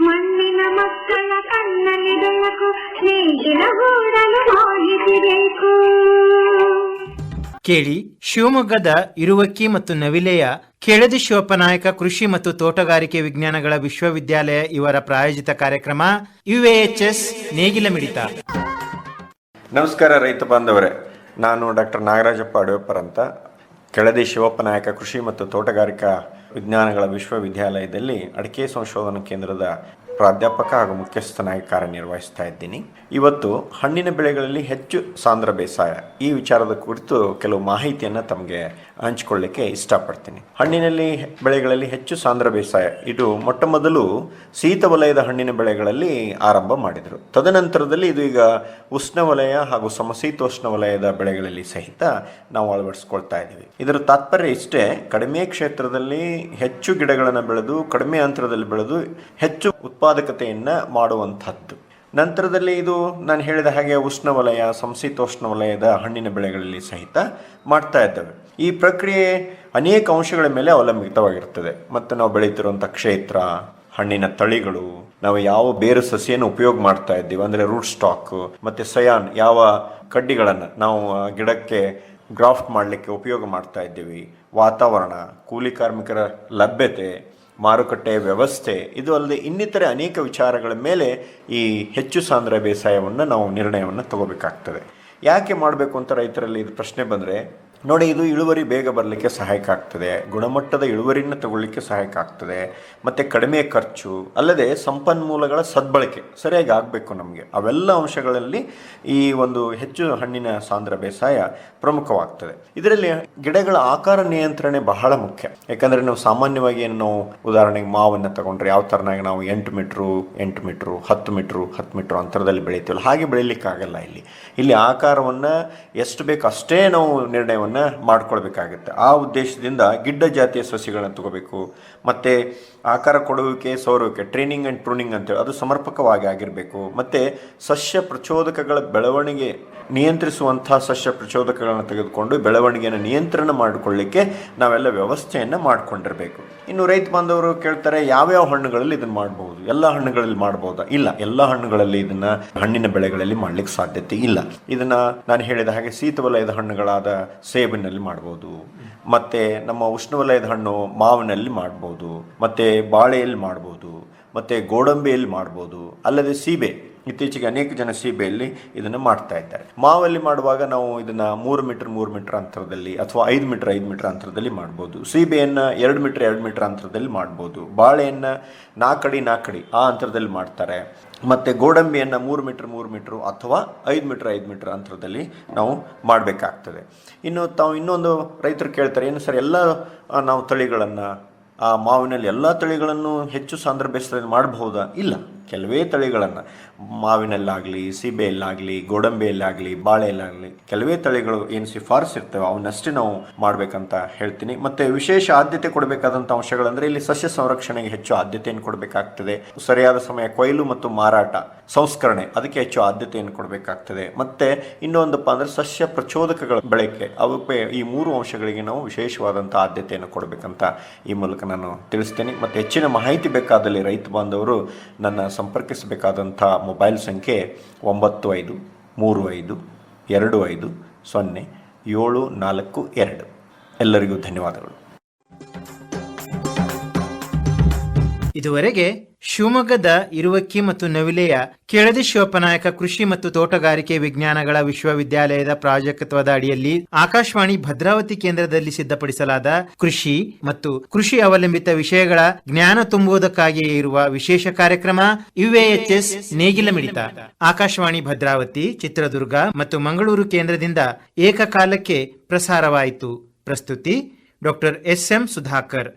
ಮಣ್ಣಿನ ಮಕ್ಕಳ ಕಣ್ಣಲ್ಲಿ ಬೆಳಕು, ನೇಗಿಲ ಗೂಡಲು ಮಾಹಿತಿ ಬೇಕು. ಕೇಳಿ, ಶಿವಮೊಗ್ಗದ ಇರುವಕ್ಕಿ ಮತ್ತು ನವಿಲೆಯ ಕೆಳದಿ ಶಿವಪ್ಪನಾಯಕ ಕೃಷಿ ಮತ್ತು ತೋಟಗಾರಿಕೆ ವಿಜ್ಞಾನಗಳ ವಿಶ್ವವಿದ್ಯಾಲಯ ಇವರ ಪ್ರಾಯೋಜಿತ ಕಾರ್ಯಕ್ರಮ UAHS ನೇಗಿಲ ಮಿಡಿತ. ನಮಸ್ಕಾರ ರೈತ ಬಾಂಧವರೇ, ನಾನು ಡಾಕ್ಟರ್ ನಾಗರಾಜಪ್ಪ ಅಡವೆಪ್ಪರ್ ಅಂತ ಕೆಳದಿ ಶಿವಪ್ಪನಾಯಕ ಕೃಷಿ ಮತ್ತು ತೋಟಗಾರಿಕಾ ವಿಜ್ಞಾನಗಳ ವಿಶ್ವವಿದ್ಯಾಲಯದಲ್ಲಿ ಅಡಿಕೆ ಸಂಶೋಧನಾ ಕೇಂದ್ರದ ಪ್ರಾಧ್ಯಾಪಕ ಹಾಗೂ ಮುಖ್ಯಸ್ಥನಾಗಿ ಕಾರ್ಯನಿರ್ವಹಿಸ್ತಾ ಇದ್ದೀನಿ. ಇವತ್ತು ಹಣ್ಣಿನ ಬೆಳೆಗಳಲ್ಲಿ ಹೆಚ್ಚು ಸಾಂದ್ರ ಬೇಸಾಯ ಈ ವಿಚಾರದ ಕುರಿತು ಕೆಲವು ಮಾಹಿತಿಯನ್ನು ತಮಗೆ ಹಂಚಿಕೊಳ್ಳಿಕ್ಕೆ ಇಷ್ಟಪಡ್ತೀನಿ. ಹಣ್ಣಿನಲ್ಲಿ ಬೆಳೆಗಳಲ್ಲಿ ಹೆಚ್ಚು ಸಾಂದ್ರ ಬೇಸಾಯ ಇದು ಮೊಟ್ಟ ಮೊದಲು ಶೀತ ವಲಯದ ಹಣ್ಣಿನ ಬೆಳೆಗಳಲ್ಲಿ ಆರಂಭ ಮಾಡಿದರು. ತದನಂತರದಲ್ಲಿ ಇದು ಈಗ ಉಷ್ಣವಲಯ ಹಾಗೂ ಸಮಶೀತೋಷ್ಣ ವಲಯದ ಬೆಳೆಗಳಲ್ಲಿ ಸಹಿತ ನಾವು ಅಳವಡಿಸ್ಕೊಳ್ತಾ ಇದ್ದೀವಿ. ಇದರ ತಾತ್ಪರ್ಯ ಇಷ್ಟೇ, ಕಡಿಮೆ ಕ್ಷೇತ್ರದಲ್ಲಿ ಹೆಚ್ಚು ಗಿಡಗಳನ್ನು ಬೆಳೆದು ಕಡಿಮೆ ಅಂತರದಲ್ಲಿ ಬೆಳೆದು ಹೆಚ್ಚು ಉತ್ಪಾದಕತೆಯನ್ನು ಮಾಡುವಂಥದ್ದು. ನಂತರದಲ್ಲಿ ಇದು ನಾನು ಹೇಳಿದ ಹಾಗೆ ಉಷ್ಣವಲಯ ಸಮಶೀತೋಷ್ಣ ವಲಯದ ಹಣ್ಣಿನ ಬೆಳೆಗಳಲ್ಲಿ ಸಹಿತ ಮಾಡ್ತಾ ಇದ್ದೇವೆ. ಈ ಪ್ರಕ್ರಿಯೆ ಅನೇಕ ಅಂಶಗಳ ಮೇಲೆ ಅವಲಂಬಿತವಾಗಿರ್ತದೆ. ಮತ್ತು ನಾವು ಬೆಳೀತಿರುವಂಥ ಕ್ಷೇತ್ರ, ಹಣ್ಣಿನ ತಳಿಗಳು, ನಾವು ಯಾವ ಬೇರು ಸಸಿಯನ್ನು ಉಪಯೋಗ ಮಾಡ್ತಾ ಇದ್ದೀವಿ ಅಂದರೆ ರೂಟ್ ಸ್ಟಾಕ್, ಮತ್ತು ಸಯಾನ್ ಯಾವ ಕಡ್ಡಿಗಳನ್ನು ನಾವು ಗಿಡಕ್ಕೆ ಗ್ರಾಫ್ಟ್ ಮಾಡಲಿಕ್ಕೆ ಉಪಯೋಗ ಮಾಡ್ತಾ ಇದ್ದೀವಿ, ವಾತಾವರಣ, ಕೂಲಿ ಕಾರ್ಮಿಕರ ಲಭ್ಯತೆ, ಮಾರುಕಟ್ಟೆ ವ್ಯವಸ್ಥೆ, ಇದು ಅಲ್ಲದೆ ಇನ್ನಿತರೆ ಅನೇಕ ವಿಚಾರಗಳ ಮೇಲೆ ಈ ಹೆಚ್ಚು ಸಾಂದ್ರ ಬೇಸಾಯವನ್ನು ನಾವು ನಿರ್ಣಯವನ್ನು ತಗೋಬೇಕಾಗ್ತದೆ. ಯಾಕೆ ಮಾಡಬೇಕು ಅಂತ ರೈತರಲ್ಲಿ ಇದು ಪ್ರಶ್ನೆ ಬಂದರೆ, ನೋಡಿ, ಇದು ಇಳುವರಿ ಬೇಗ ಬರಲಿಕ್ಕೆ ಸಹಾಯಕ ಆಗ್ತದೆ, ಗುಣಮಟ್ಟದ ಇಳುವರಿಯನ್ನು ತಗೊಳ್ಳಿಕ್ಕೆ ಸಹಾಯಕ ಆಗ್ತದೆ, ಮತ್ತು ಕಡಿಮೆ ಖರ್ಚು, ಅಲ್ಲದೆ ಸಂಪನ್ಮೂಲಗಳ ಸದ್ಬಳಕೆ ಸರಿಯಾಗಿ ಆಗಬೇಕು ನಮಗೆ. ಅವೆಲ್ಲ ಅಂಶಗಳಲ್ಲಿ ಈ ಒಂದು ಹೆಚ್ಚು ಹಣ್ಣಿನ ಸಾಂದ್ರ ಬೇಸಾಯ ಪ್ರಮುಖವಾಗ್ತದೆ. ಇದರಲ್ಲಿ ಗಿಡಗಳ ಆಕಾರ ನಿಯಂತ್ರಣೆ ಬಹಳ ಮುಖ್ಯ. ಯಾಕಂದರೆ ನಾವು ಸಾಮಾನ್ಯವಾಗಿ ಏನು ನಾವು ಉದಾಹರಣೆಗೆ ಮಾವನ್ನು ತಗೊಂಡ್ರೆ ಯಾವ ಥರನಾಗಿ ನಾವು 8 ಮೀಟ್ರು 8 ಮೀಟ್ರು 10 ಮೀಟ್ರು 10 ಮೀಟ್ರು ಅಂತರದಲ್ಲಿ ಬೆಳೀತೀವಲ್ಲ, ಹಾಗೆ ಬೆಳೀಲಿಕ್ಕಾಗಲ್ಲ. ಇಲ್ಲಿ ಆಕಾರವನ್ನು ಎಷ್ಟು ಬೇಕು ಅಷ್ಟೇ ನಾವು ನಿರ್ಣಯವನ್ನು ಮಾಡ್ಕೊಳ್ಬೇಕಾಗುತ್ತೆ. ಆ ಉದ್ದೇಶದಿಂದ ಗಿಡ್ಡ ಜಾತಿಯ ಸಸಿಗಳನ್ನು ತಗೋಬೇಕು. ಮತ್ತು ಆಕಾರ ಕೊಡುವಿಕೆ, ಸೌರುವಿಕೆ, ಟ್ರೈನಿಂಗ್ ಆ್ಯಂಡ್ ಪ್ರೂನಿಂಗ್ ಅಂತೇಳಿ ಅದು ಸಮರ್ಪಕವಾಗಿ ಆಗಿರಬೇಕು. ಮತ್ತು ಸಸ್ಯ ಪ್ರಚೋದಕಗಳ ಬೆಳವಣಿಗೆ ನಿಯಂತ್ರಿಸುವಂಥ ಸಸ್ಯ ಪ್ರಚೋದಕಗಳನ್ನು ತೆಗೆದುಕೊಂಡು ಬೆಳವಣಿಗೆಯನ್ನು ನಿಯಂತ್ರಣ ಮಾಡಿಕೊಳ್ಳಿಕ್ಕೆ ನಾವೆಲ್ಲ ವ್ಯವಸ್ಥೆಯನ್ನು ಮಾಡಿಕೊಂಡಿರಬೇಕು. ಇನ್ನು ರೈತ ಬಾಂಧವರು ಕೇಳ್ತಾರೆ, ಯಾವ್ಯಾವ ಹಣ್ಣುಗಳಲ್ಲಿ ಇದನ್ನು ಮಾಡ್ಬೋದು, ಎಲ್ಲ ಹಣ್ಣುಗಳಲ್ಲಿ ಮಾಡ್ಬೋದಾ? ಇಲ್ಲ, ಎಲ್ಲ ಹಣ್ಣುಗಳಲ್ಲಿ ಇದನ್ನು ಹಣ್ಣಿನ ಬೆಳೆಗಳಲ್ಲಿ ಮಾಡಲಿಕ್ಕೆ ಸಾಧ್ಯತೆ ಇಲ್ಲ. ಇದನ್ನು ನಾನು ಹೇಳಿದ ಹಾಗೆ ಶೀತ ವಲಯದ ಹಣ್ಣುಗಳಾದ ಸೇಬಿನಲ್ಲಿ ಮಾಡ್ಬೋದು, ಮತ್ತು ನಮ್ಮ ಉಷ್ಣವಲಯದ ಹಣ್ಣು ಮಾವಿನಲ್ಲಿ ಮಾಡ್ಬೋದು, ಮತ್ತು ಬಾಳೆಯಲ್ಲಿ ಮಾಡ್ಬೋದು, ಮತ್ತು ಗೋಡಂಬಿಯಲ್ಲಿ ಮಾಡ್ಬೋದು, ಅಲ್ಲದೆ ಸೀಬೆ, ಇತ್ತೀಚೆಗೆ ಅನೇಕ ಜನ ಸೀಬೆಯಲ್ಲಿ ಇದನ್ನು ಮಾಡ್ತಾ ಇದ್ದಾರೆ. ಮಾವಲ್ಲಿ ಮಾಡುವಾಗ ನಾವು ಇದನ್ನು 3 ಮೀಟರ್ 3 ಮೀಟರ್ ಅಂತರದಲ್ಲಿ ಅಥವಾ 5 ಮೀಟರ್ 5 ಮೀಟರ್ ಅಂತರದಲ್ಲಿ ಮಾಡ್ಬೋದು. ಸೀಬೆಯನ್ನು 2 ಮೀಟರ್ 2 ಮೀಟರ್ ಅಂತರದಲ್ಲಿ ಮಾಡ್ಬೋದು. ಬಾಳೆಯನ್ನು 4 ಅಡಿ 4 ಅಡಿ ಆ ಅಂತರದಲ್ಲಿ ಮಾಡ್ತಾರೆ. ಮತ್ತು ಗೋಡಂಬಿಯನ್ನು 3 ಮೀಟರ್ 3 ಮೀಟ್ರು ಅಥವಾ 5 ಮೀಟರ್ 5 ಮೀಟರ್ ಅಂತರದಲ್ಲಿ ನಾವು ಮಾಡಬೇಕಾಗ್ತದೆ. ಇನ್ನು ಇನ್ನೊಂದು ರೈತರು ಕೇಳ್ತಾರೆ, ಏನು ಸರ್ ಎಲ್ಲ ನಾವು ತಳಿಗಳನ್ನು ಆ ಮಾವಿನಲ್ಲಿ ಎಲ್ಲ ತಳಿಗಳನ್ನು ಹೆಚ್ಚು ಸಾಂದ್ರ ಬೇಸಾಯದಲ್ಲಿ ಮಾಡಬಹುದಾ? ಇಲ್ಲ, ಕೆಲವೇ ತಳಿಗಳನ್ನು ಮಾವಿನಲ್ಲಾಗಲಿ, ಸೀಬೆಯಲ್ಲಾಗಲಿ, ಗೋಡಂಬಿಯಲ್ಲಾಗಲಿ, ಬಾಳೆಯಲ್ಲಾಗಲಿ ಕೆಲವೇ ತಳಿಗಳು ಏನು ಶಿಫಾರಸು ಇರ್ತವೆ ಅವನ್ನಷ್ಟೇ ನಾವು ಮಾಡಬೇಕಂತ ಹೇಳ್ತೀನಿ. ಮತ್ತು ವಿಶೇಷ ಆದ್ಯತೆ ಕೊಡಬೇಕಾದಂಥ ಅಂಶಗಳಂದರೆ ಇಲ್ಲಿ ಸಸ್ಯ ಸಂರಕ್ಷಣೆಗೆ ಹೆಚ್ಚು ಆದ್ಯತೆಯನ್ನು ಕೊಡಬೇಕಾಗ್ತದೆ. ಸರಿಯಾದ ಸಮಯ ಕೊಯ್ಲು ಮತ್ತು ಮಾರಾಟ, ಸಂಸ್ಕರಣೆ ಅದಕ್ಕೆ ಹೆಚ್ಚು ಆದ್ಯತೆಯನ್ನು ಕೊಡಬೇಕಾಗ್ತದೆ. ಮತ್ತು ಇನ್ನೊಂದಪ್ಪ ಅಂದರೆ ಸಸ್ಯ ಪ್ರಚೋದಕಗಳ ಬಳಕೆ, ಅವಕ್ಕೆ ಈ 3 ಅಂಶಗಳಿಗೆ ನಾವು ವಿಶೇಷವಾದಂಥ ಆದ್ಯತೆಯನ್ನು ಕೊಡಬೇಕಂತ ಈ ಮೂಲಕ ನಾನು ತಿಳಿಸ್ತೇನೆ. ಮತ್ತು ಹೆಚ್ಚಿನ ಮಾಹಿತಿ ಬೇಕಾದಲ್ಲಿ ರೈತ ಬಾಂಧವರು ನನ್ನ ಸಂಪರ್ಕಿಸಬೇಕಾದಂಥ ಮೊಬೈಲ್ ಸಂಖ್ಯೆ 9552500742. ಎಲ್ಲರಿಗೂ ಧನ್ಯವಾದಗಳು. ಇದುವರೆಗೆ ಶಿವಮೊಗ್ಗದ ಇರುವಕ್ಕಿ ಮತ್ತು ನವಿಲೆಯ ಕೆಳದಿ ಶಿವಪ್ಪನಾಯಕ ಕೃಷಿ ಮತ್ತು ತೋಟಗಾರಿಕೆ ವಿಜ್ಞಾನಗಳ ವಿಶ್ವವಿದ್ಯಾಲಯದ ಪ್ರಾಜೆಕ್ಟ್ವದ ಅಡಿಯಲ್ಲಿ ಆಕಾಶವಾಣಿ ಭದ್ರಾವತಿ ಕೇಂದ್ರದಲ್ಲಿ ಸಿದ್ಧಪಡಿಸಲಾದ ಕೃಷಿ ಮತ್ತು ಕೃಷಿ ಅವಲಂಬಿತ ವಿಷಯಗಳ ಜ್ಞಾನ ತುಂಬುವುದಕ್ಕಾಗಿಯೇ ಇರುವ ವಿಶೇಷ ಕಾರ್ಯಕ್ರಮ UAHS ನೇಗಿಲ ಮಿಡಿತ ಆಕಾಶವಾಣಿ ಭದ್ರಾವತಿ, ಚಿತ್ರದುರ್ಗ ಮತ್ತು ಮಂಗಳೂರು ಕೇಂದ್ರದಿಂದ ಏಕಕಾಲಕ್ಕೆ ಪ್ರಸಾರವಾಯಿತು. ಪ್ರಸ್ತುತಿ ಡಾಕ್ಟರ್ SM ಸುಧಾಕರ್.